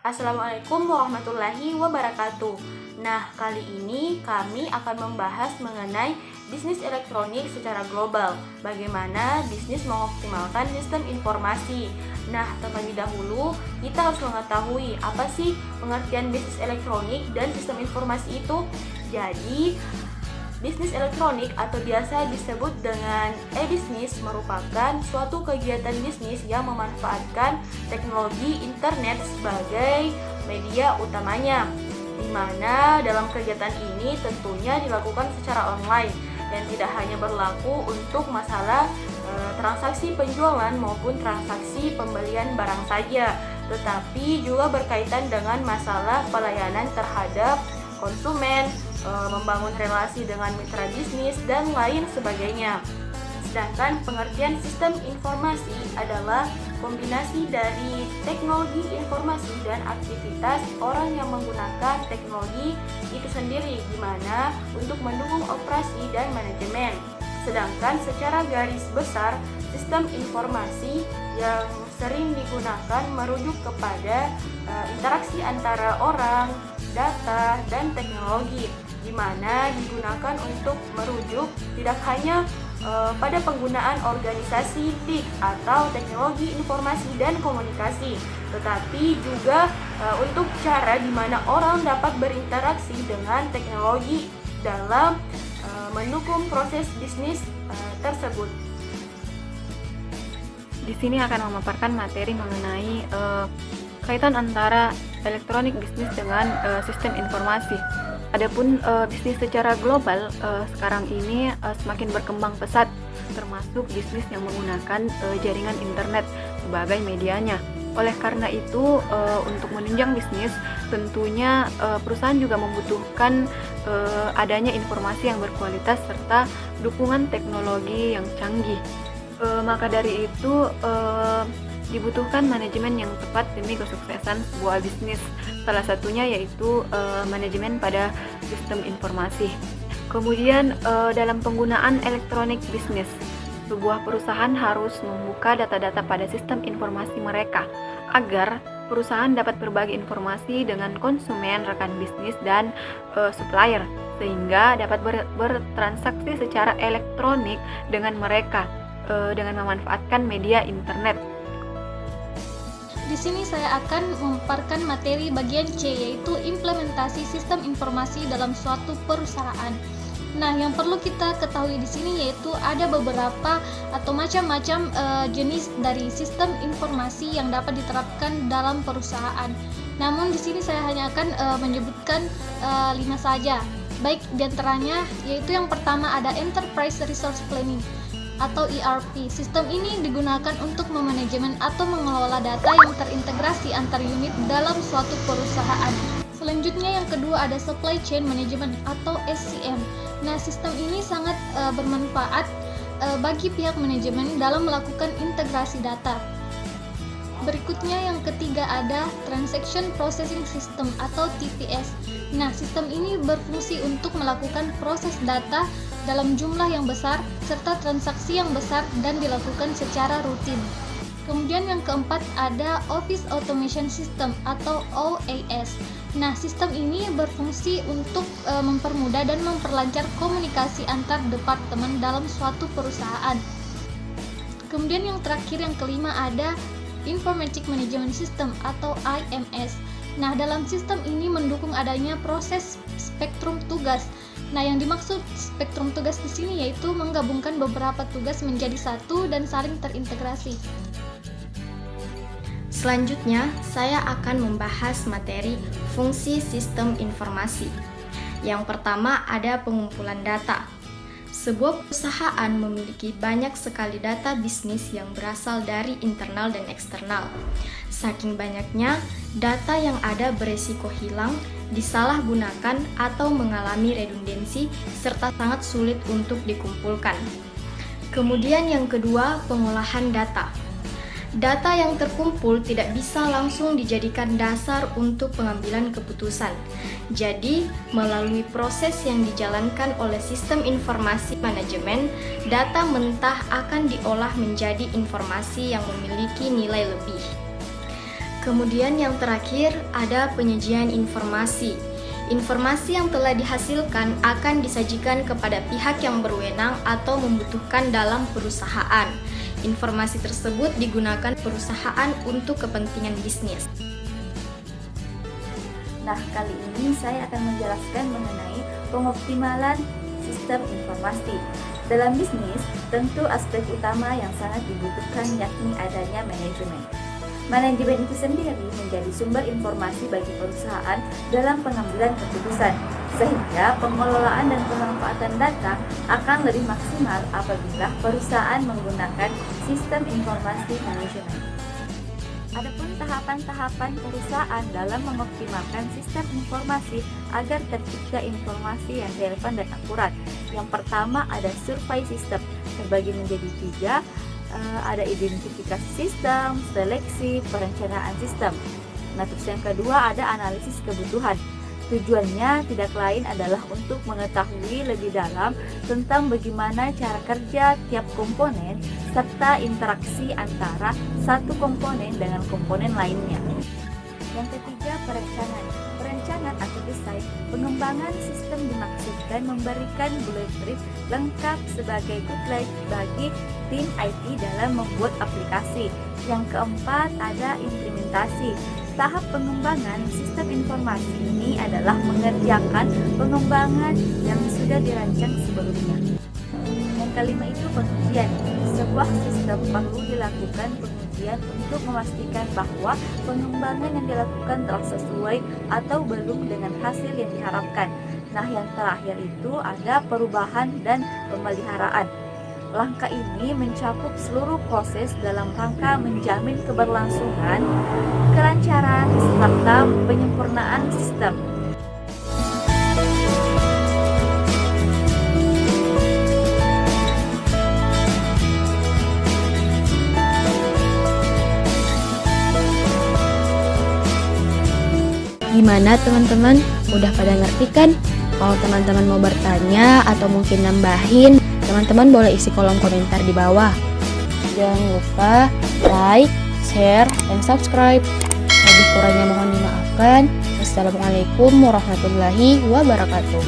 Assalamualaikum warahmatullahi wabarakatuh. Nah, kali ini kami akan membahas mengenai bisnis elektronik secara global. Bagaimana bisnis mengoptimalkan sistem informasi. Nah, terlebih dahulu kita harus mengetahui apa sih pengertian bisnis elektronik dan sistem informasi itu. Jadi, bisnis elektronik atau biasa disebut dengan e-bisnis merupakan suatu kegiatan bisnis yang memanfaatkan teknologi internet sebagai media utamanya, di mana dalam kegiatan ini tentunya dilakukan secara online dan tidak hanya berlaku untuk masalah transaksi penjualan maupun transaksi pembelian barang saja, tetapi juga berkaitan dengan masalah pelayanan terhadap konsumen, membangun relasi dengan mitra bisnis, dan lain sebagainya. Sedangkan pengertian sistem informasi adalah kombinasi dari teknologi informasi dan aktivitas orang yang menggunakan teknologi itu sendiri, di mana untuk mendukung operasi dan manajemen. Sedangkan secara garis besar, sistem informasi yang sering digunakan merujuk kepada interaksi antara orang, data, dan teknologi, di mana digunakan untuk merujuk tidak hanya pada penggunaan organisasi TIK atau teknologi informasi dan komunikasi, tetapi juga untuk cara di mana orang dapat berinteraksi dengan teknologi dalam mendukung proses bisnis tersebut. Di sini akan memaparkan materi mengenai kaitan antara elektronik bisnis dengan sistem informasi. Adapun bisnis secara global sekarang ini semakin berkembang pesat, termasuk bisnis yang menggunakan jaringan internet sebagai medianya. Oleh karena itu, untuk menunjang bisnis, tentunya perusahaan juga membutuhkan adanya informasi yang berkualitas serta dukungan teknologi yang canggih. Maka dari itu, dibutuhkan manajemen yang tepat demi kesuksesan sebuah bisnis. Salah satunya yaitu manajemen pada sistem informasi. Kemudian dalam penggunaan elektronik bisnis, sebuah perusahaan harus membuka data-data pada sistem informasi mereka agar perusahaan dapat berbagi informasi dengan konsumen, rekan bisnis, dan supplier, sehingga dapat bertransaksi secara elektronik dengan mereka dengan memanfaatkan media internet. Di sini saya akan memaparkan materi bagian C, yaitu implementasi sistem informasi dalam suatu perusahaan. Nah, yang perlu kita ketahui di sini yaitu ada beberapa atau macam-macam jenis dari sistem informasi yang dapat diterapkan dalam perusahaan. Namun di sini saya hanya akan menyebutkan 5 saja. Baik, diantaranya yaitu yang pertama ada Enterprise Resource Planning atau ERP. Sistem ini digunakan untuk memanajemen atau mengelola data yang terintegrasi antar unit dalam suatu perusahaan. Selanjutnya yang kedua ada Supply Chain Management atau SCM. Nah, sistem ini sangat bermanfaat bagi pihak manajemen dalam melakukan integrasi data. Berikutnya yang ketiga ada Transaction Processing System atau TPS. Nah, sistem ini berfungsi untuk melakukan proses data dalam jumlah yang besar serta transaksi yang besar dan dilakukan secara rutin. Kemudian yang keempat ada Office Automation System atau OAS. Nah, sistem ini berfungsi untuk mempermudah dan memperlancar komunikasi antar departemen dalam suatu perusahaan. Kemudian yang terakhir yang kelima ada Informatic Management System atau IMS. Nah, dalam sistem ini mendukung adanya proses spektrum tugas. Nah, yang dimaksud spektrum tugas di sini yaitu menggabungkan beberapa tugas menjadi satu dan saling terintegrasi. Selanjutnya, saya akan membahas materi fungsi sistem informasi. Yang pertama ada pengumpulan data. Sebuah perusahaan memiliki banyak sekali data bisnis yang berasal dari internal dan eksternal. Saking banyaknya, data yang ada beresiko hilang, disalahgunakan, atau mengalami redundansi, serta sangat sulit untuk dikumpulkan. Kemudian yang kedua, pengolahan data. Data yang terkumpul tidak bisa langsung dijadikan dasar untuk pengambilan keputusan. Jadi, melalui proses yang dijalankan oleh sistem informasi manajemen, data mentah akan diolah menjadi informasi yang memiliki nilai lebih. Kemudian yang terakhir ada penyajian informasi. Informasi yang telah dihasilkan akan disajikan kepada pihak yang berwenang atau membutuhkan dalam perusahaan. Informasi tersebut digunakan perusahaan untuk kepentingan bisnis. Nah, kali ini saya akan menjelaskan mengenai pengoptimalan sistem informasi. Dalam bisnis, tentu aspek utama yang sangat dibutuhkan yakni adanya manajemen. Manajemen itu sendiri menjadi sumber informasi bagi perusahaan dalam pengambilan keputusan, sehingga pengelolaan dan pemanfaatan data akan lebih maksimal apabila perusahaan menggunakan sistem informasi manajemen. Adapun tahapan-tahapan perusahaan dalam mengoptimalkan sistem informasi agar tercipta informasi yang relevan dan akurat. Yang pertama ada survei sistem, terbagi menjadi 3, ada identifikasi sistem, seleksi, perencanaan sistem. Nah, terus yang kedua ada analisis kebutuhan. Tujuannya tidak lain adalah untuk mengetahui lebih dalam tentang bagaimana cara kerja tiap komponen serta interaksi antara satu komponen dengan komponen lainnya. Yang ketiga, perencanaan. Perencanaan atau desain pengembangan sistem dimaksudkan memberikan blueprint lengkap sebagai guideline bagi tim IT dalam membuat aplikasi. Yang keempat, ada implementasi. Tahap pengembangan sistem informasi ini adalah mengerjakan pengembangan yang sudah dirancang sebelumnya. Yang kelima itu pengujian. Sebuah sistem perlu dilakukan pengujian untuk memastikan bahwa pengembangan yang dilakukan telah sesuai atau belum dengan hasil yang diharapkan. Nah, yang terakhir itu ada perubahan dan pemeliharaan. Langkah ini mencakup seluruh proses dalam rangka menjamin keberlangsungan, kelancaran, serta penyempurnaan sistem. Gimana teman-teman? Udah pada ngerti kan? Kalau teman-teman mau bertanya atau mungkin nambahin, teman-teman boleh isi kolom komentar di bawah. Jangan lupa like, share, dan subscribe. Lebih kurangnya mohon dimaafkan. Wassalamualaikum warahmatullahi wabarakatuh.